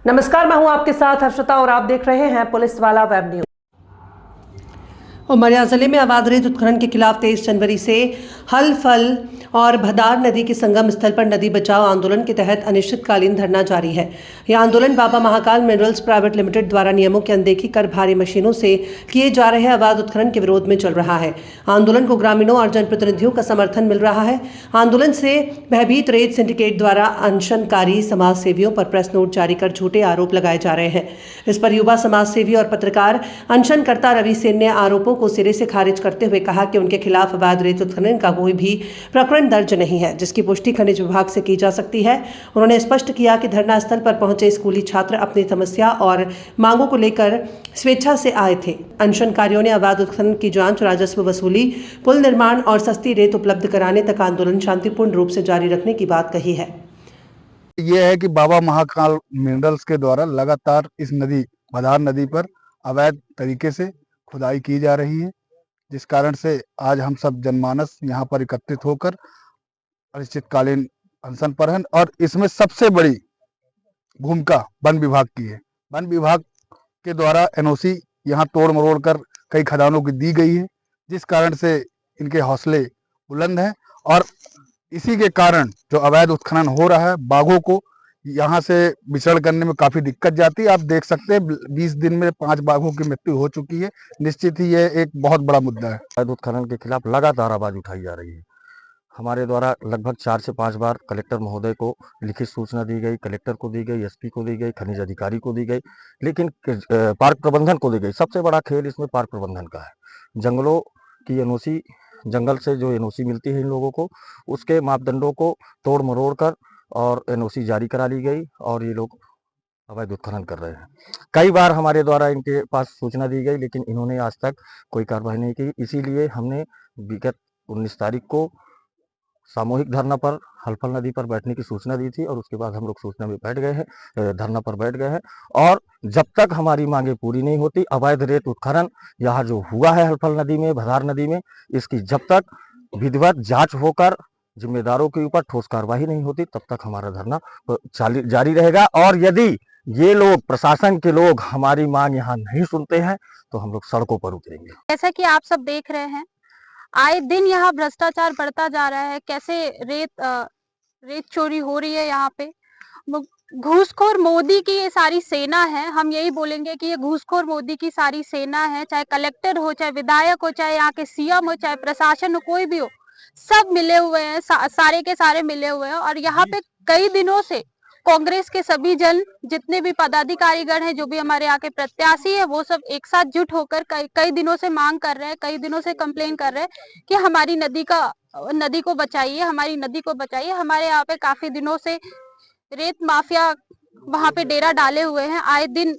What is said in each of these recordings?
नमस्कार, मैं हूं आपके साथ हर्षिता और आप देख रहे हैं पुलिस वाला वेब न्यूज। उमरिया जिले में अवैध रेत उत्खनन के खिलाफ 23 जनवरी से हलफल और भदार नदी के संगम स्थल पर नदी बचाओ आंदोलन के तहत अनिश्चितकालीन धरना जारी है। यह आंदोलन बाबा महाकाल मिनरल्स प्राइवेट लिमिटेड द्वारा नियमों की अनदेखी कर भारी मशीनों से किए जा रहे अवैध उत्खनन के विरोध में चल रहा है। आंदोलन को ग्रामीणों और जनप्रतिनिधियों का समर्थन मिल रहा है। आंदोलन से भयभीत रेत सिंडिकेट द्वारा अनशनकारी समाज सेवियों पर प्रेस नोट जारी कर झूठे आरोप लगाए जा रहे हैं। इस पर युवा समाज सेवी और पत्रकार अनशनकर्ता रवि सेन ने आरोपों को सिरे से खारिज करते हुए कहा कि उनके खिलाफ अवैध रेत उत्खनन का कोई भी प्रकरण दर्ज नहीं है, जिसकी पुष्टि खनिज विभाग से की जा सकती है। उन्होंने स्पष्ट किया कि धरना स्थल पर पहुंचे स्कूली छात्र अपनी समस्या और मांगों को लेकर स्वेच्छा से आए थे। अनशनकारियों ने अवैध उत्खनन की जांच, राजस्व वसूली, पुल निर्माण और सस्ती रेत उपलब्ध कराने तक आंदोलन शांतिपूर्ण रूप से जारी रखने की बात कही है। ये है कि बाबा महाकाल मिनरल्स के द्वारा लगातार इस नदी भदार नदी पर अवैध तरीके से खुदाई की जा रही है, जिस कारण से आज हम सब जनमानस यहाँ पर एकत्रित होकर अनिश्चितकालीन अनशन पर हैं। और इसमें सबसे बड़ी भूमिका वन विभाग की है। वन विभाग के द्वारा एनओसी यहाँ तोड़ मरोड़ कर कई खदानों की दी गई है, जिस कारण से इनके हौसले बुलंद हैं और इसी के कारण जो अवैध उत्खनन हो रहा है, बाघों को यहाँ से विचरण करने में काफी दिक्कत जाती है। आप देख सकते हैं 20 दिन में 5 बाघों की मृत्यु हो चुकी है। निश्चित ही यह एक बहुत बड़ा मुद्दा है। अवैध उत्खनन के खिलाफ लगातार आवाज उठाई जा रही है। हमारे द्वारा लगभग 4 से 5 बार कलेक्टर महोदय को लिखित सूचना दी गई, कलेक्टर को दी गई, एसपी को दी गई, खनिज अधिकारी को दी गई, लेकिन पार्क प्रबंधन को दी गई। सबसे बड़ा खेल इसमें पार्क प्रबंधन का है। जंगलों की एनओसी, जंगल से जो एनओसी मिलती है इन लोगों को, उसके मापदंडों को तोड़ मरोड़ कर और एनओसी जारी करा ली गई और ये लोग अवैध उत्खनन कर रहे हैं। कई बार हमारे द्वारा इनके पास सूचना दी गई, लेकिन इन्होंने आज तक कोई कार्रवाई नहीं की। इसीलिए हमने विगत 19 तारीख को सामूहिक धरना पर हलफल नदी पर बैठने की सूचना दी थी और उसके बाद हम लोग सूचना में बैठ गए हैं, धरना पर बैठ गए हैं। और जब तक हमारी मांगे पूरी नहीं होती, अवैध रेत उत्खनन यहाँ जो हुआ है हलफल नदी में, भदार नदी में, इसकी जब तक विधिवत जांच होकर जिम्मेदारों के ऊपर ठोस कार्रवाई नहीं होती, तब तक हमारा धरना जारी रहेगा। और यदि ये लोग, प्रशासन के लोग, हमारी मांग यहाँ नहीं सुनते हैं तो हम लोग सड़कों पर उतरेंगे। जैसा कि आप सब देख रहे हैं, आए दिन यहाँ भ्रष्टाचार बढ़ता जा रहा है। कैसे रेत चोरी हो रही है यहाँ पे। घूसखोर मोदी की ये सारी सेना है। हम यही बोलेंगे कि ये घूसखोर मोदी की सारी सेना है। चाहे कलेक्टर हो, चाहे विधायक हो, चाहे यहाँ के सीएम हो, चाहे प्रशासन हो, कोई भी हो, सब मिले हुए हैं, सारे के सारे मिले हुए हैं। और यहाँ पे कई दिनों से कांग्रेस के सभी जितने भी पदाधिकारीगण हैं, जो भी हमारे यहाँ के प्रत्याशी है, वो सब एक साथ जुट होकर कई दिनों से मांग कर रहे हैं, कई दिनों से कंप्लेन कर रहे हैं कि हमारी नदी को बचाइए, हमारी नदी को बचाइए। हमारे यहाँ पे काफी दिनों से रेत माफिया वहां पे डेरा डाले हुए हैं। आए दिन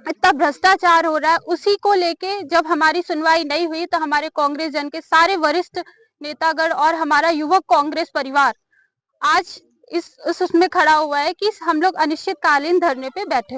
इतना भ्रष्टाचार हो रहा है। उसी को लेके जब हमारी सुनवाई नहीं हुई तो हमारे कांग्रेस जन के सारे वरिष्ठ नेतागण और हमारा युवक कांग्रेस परिवार आज उसमें खड़ा हुआ है कि हम लोग अनिश्चितकालीन धरने पे बैठे।